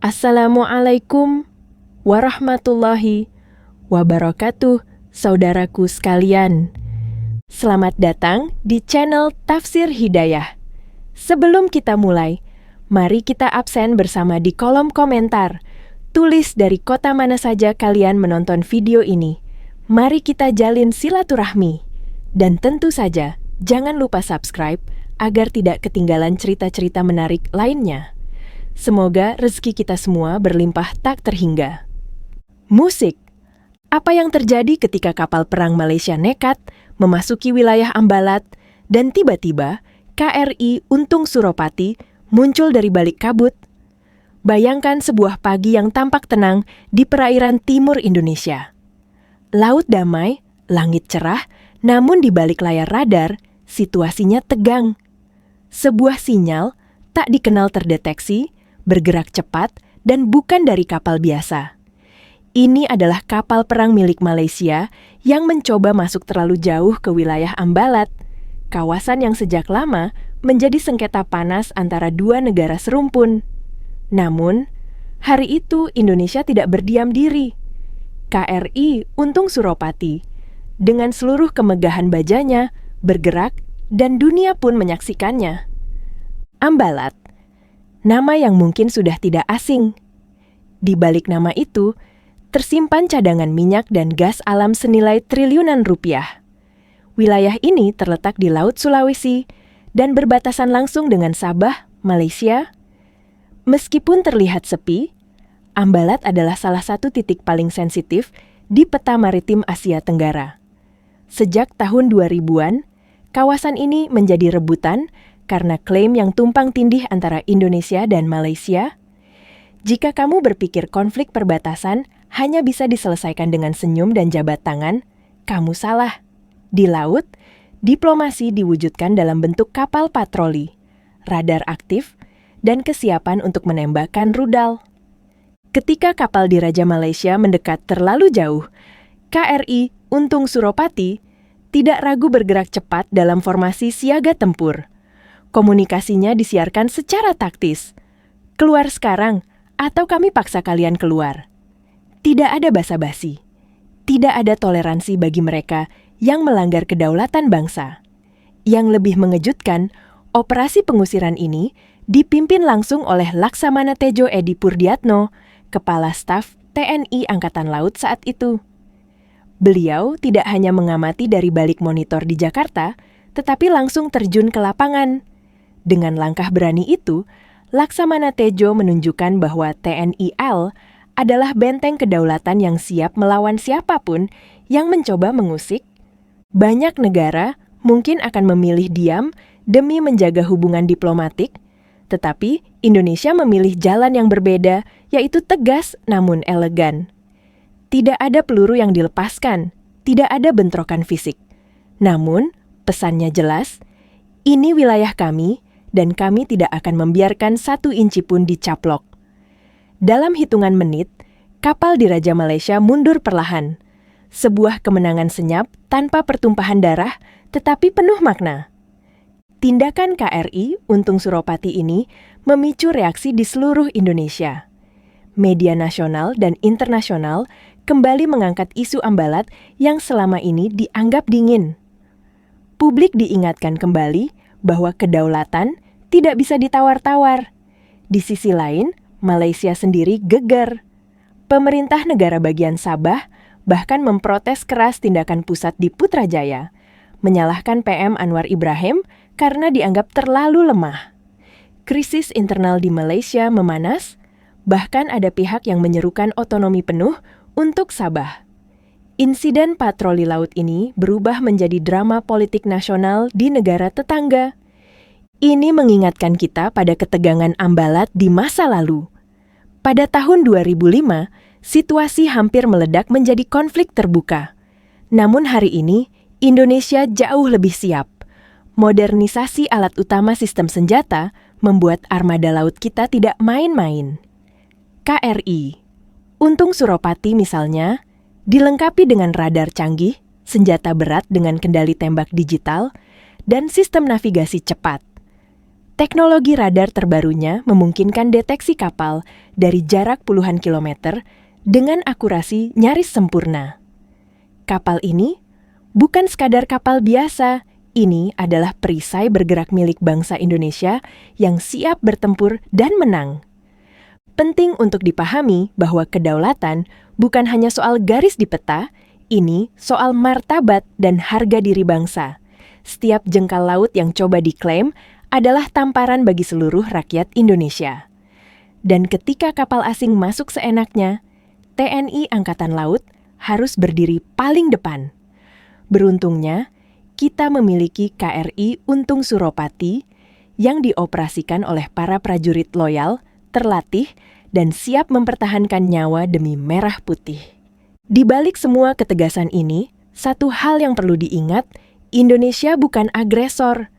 Assalamualaikum warahmatullahi wabarakatuh, saudaraku sekalian. Selamat datang di channel Tafsir Hidayah. Sebelum kita mulai, mari kita absen bersama di kolom komentar. Tulis dari kota mana saja kalian menonton video ini. Mari kita jalin silaturahmi. Dan tentu saja, jangan lupa subscribe agar tidak ketinggalan cerita-cerita menarik lainnya. Semoga rezeki kita semua berlimpah tak terhingga. Musik. Apa yang terjadi ketika kapal perang Malaysia nekat memasuki wilayah Ambalat dan tiba-tiba KRI Untung Suropati muncul dari balik kabut? Bayangkan sebuah pagi yang tampak tenang di perairan timur Indonesia. Laut damai, langit cerah, namun di balik layar radar, situasinya tegang. Sebuah sinyal tak dikenal terdeteksi, bergerak cepat, dan bukan dari kapal biasa. Ini adalah kapal perang milik Malaysia yang mencoba masuk terlalu jauh ke wilayah Ambalat, kawasan yang sejak lama menjadi sengketa panas antara dua negara serumpun. Namun, hari itu Indonesia tidak berdiam diri. KRI Untung Suropati, dengan seluruh kemegahan bajanya, bergerak dan dunia pun menyaksikannya. Ambalat, nama yang mungkin sudah tidak asing. Di balik nama itu, tersimpan cadangan minyak dan gas alam senilai triliunan rupiah. Wilayah ini terletak di Laut Sulawesi dan berbatasan langsung dengan Sabah, Malaysia. Meskipun terlihat sepi, Ambalat adalah salah satu titik paling sensitif di peta maritim Asia Tenggara. Sejak tahun 2000-an, kawasan ini menjadi rebutan karena klaim yang tumpang tindih antara Indonesia dan Malaysia. Jika kamu berpikir konflik perbatasan hanya bisa diselesaikan dengan senyum dan jabat tangan, kamu salah. Di laut, diplomasi diwujudkan dalam bentuk kapal patroli, radar aktif, dan kesiapan untuk menembakkan rudal. Ketika kapal di Raja Malaysia mendekat terlalu jauh, KRI Untung Suropati tidak ragu bergerak cepat dalam formasi siaga tempur. Komunikasinya disiarkan secara taktis. Keluar sekarang, atau kami paksa kalian keluar. Tidak ada basa-basi. Tidak ada toleransi bagi mereka yang melanggar kedaulatan bangsa. Yang lebih mengejutkan, operasi pengusiran ini dipimpin langsung oleh Laksamana Tejo Edi Purdiatno, Kepala Staf TNI Angkatan Laut saat itu. Beliau tidak hanya mengamati dari balik monitor di Jakarta, tetapi langsung terjun ke lapangan. Dengan langkah berani itu, Laksamana Tejo menunjukkan bahwa TNI AL adalah benteng kedaulatan yang siap melawan siapapun yang mencoba mengusik. Banyak negara mungkin akan memilih diam demi menjaga hubungan diplomatik, tetapi Indonesia memilih jalan yang berbeda, yaitu tegas namun elegan. Tidak ada peluru yang dilepaskan, tidak ada bentrokan fisik. Namun, pesannya jelas, ini wilayah kami, dan kami tidak akan membiarkan 1 inci pun dicaplok. Dalam hitungan menit, kapal di Raja Malaysia mundur perlahan. Sebuah kemenangan senyap tanpa pertumpahan darah, tetapi penuh makna. Tindakan KRI Untung Suropati ini memicu reaksi di seluruh Indonesia. Media nasional dan internasional kembali mengangkat isu Ambalat yang selama ini dianggap dingin. Publik diingatkan kembali bahwa kedaulatan tidak bisa ditawar-tawar. Di sisi lain, Malaysia sendiri geger. Pemerintah negara bagian Sabah bahkan memprotes keras tindakan pusat di Putrajaya, menyalahkan PM Anwar Ibrahim karena dianggap terlalu lemah. Krisis internal di Malaysia memanas, bahkan ada pihak yang menyerukan otonomi penuh untuk Sabah. Insiden patroli laut ini berubah menjadi drama politik nasional di negara tetangga. Ini mengingatkan kita pada ketegangan Ambalat di masa lalu. Pada tahun 2005, situasi hampir meledak menjadi konflik terbuka. Namun hari ini, Indonesia jauh lebih siap. Modernisasi alat utama sistem senjata membuat armada laut kita tidak main-main. KRI Untung Suropati misalnya, dilengkapi dengan radar canggih, senjata berat dengan kendali tembak digital, dan sistem navigasi cepat. Teknologi radar terbarunya memungkinkan deteksi kapal dari jarak puluhan kilometer dengan akurasi nyaris sempurna. Kapal ini bukan sekadar kapal biasa, ini adalah perisai bergerak milik bangsa Indonesia yang siap bertempur dan menang. Penting untuk dipahami bahwa kedaulatan bukan hanya soal garis di peta, ini soal martabat dan harga diri bangsa. Setiap jengkal laut yang coba diklaim adalah tamparan bagi seluruh rakyat Indonesia. Dan ketika kapal asing masuk seenaknya, TNI Angkatan Laut harus berdiri paling depan. Beruntungnya, kita memiliki KRI Untung Suropati yang dioperasikan oleh para prajurit loyal, terlatih, dan siap mempertahankan nyawa demi merah putih. Di balik semua ketegasan ini, satu hal yang perlu diingat, Indonesia bukan agresor.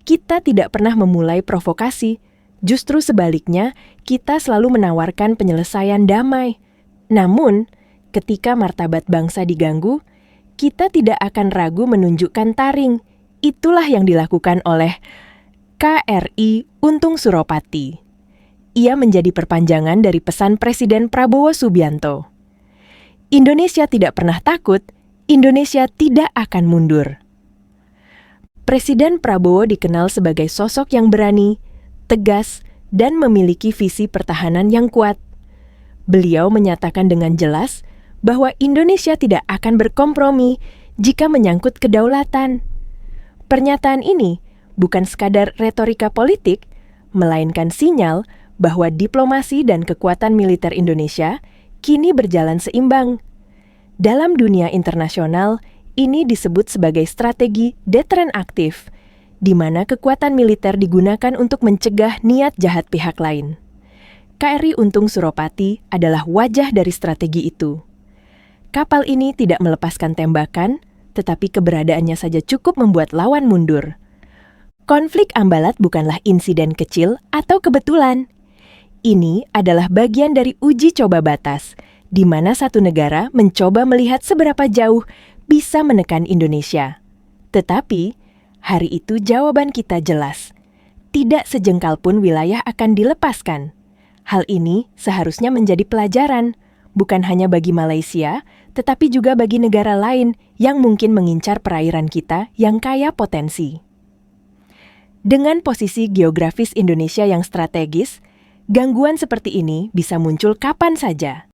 Kita tidak pernah memulai provokasi, justru sebaliknya, kita selalu menawarkan penyelesaian damai. Namun, ketika martabat bangsa diganggu, kita tidak akan ragu menunjukkan taring. Itulah yang dilakukan oleh KRI Untung Suropati. Ia menjadi perpanjangan dari pesan Presiden Prabowo Subianto. Indonesia tidak pernah takut, Indonesia tidak akan mundur. Presiden Prabowo dikenal sebagai sosok yang berani, tegas, dan memiliki visi pertahanan yang kuat. Beliau menyatakan dengan jelas bahwa Indonesia tidak akan berkompromi jika menyangkut kedaulatan. Pernyataan ini bukan sekadar retorika politik, melainkan sinyal bahwa diplomasi dan kekuatan militer Indonesia kini berjalan seimbang. Dalam dunia internasional, ini disebut sebagai strategi deteren aktif, di mana kekuatan militer digunakan untuk mencegah niat jahat pihak lain. KRI Untung Suropati adalah wajah dari strategi itu. Kapal ini tidak melepaskan tembakan, tetapi keberadaannya saja cukup membuat lawan mundur. Konflik Ambalat bukanlah insiden kecil atau kebetulan. Ini adalah bagian dari uji coba batas, di mana satu negara mencoba melihat seberapa jauh bisa menekan Indonesia. Tetapi, hari itu jawaban kita jelas. Tidak sejengkal pun wilayah akan dilepaskan. Hal ini seharusnya menjadi pelajaran, bukan hanya bagi Malaysia, tetapi juga bagi negara lain yang mungkin mengincar perairan kita yang kaya potensi. Dengan posisi geografis Indonesia yang strategis, gangguan seperti ini bisa muncul kapan saja.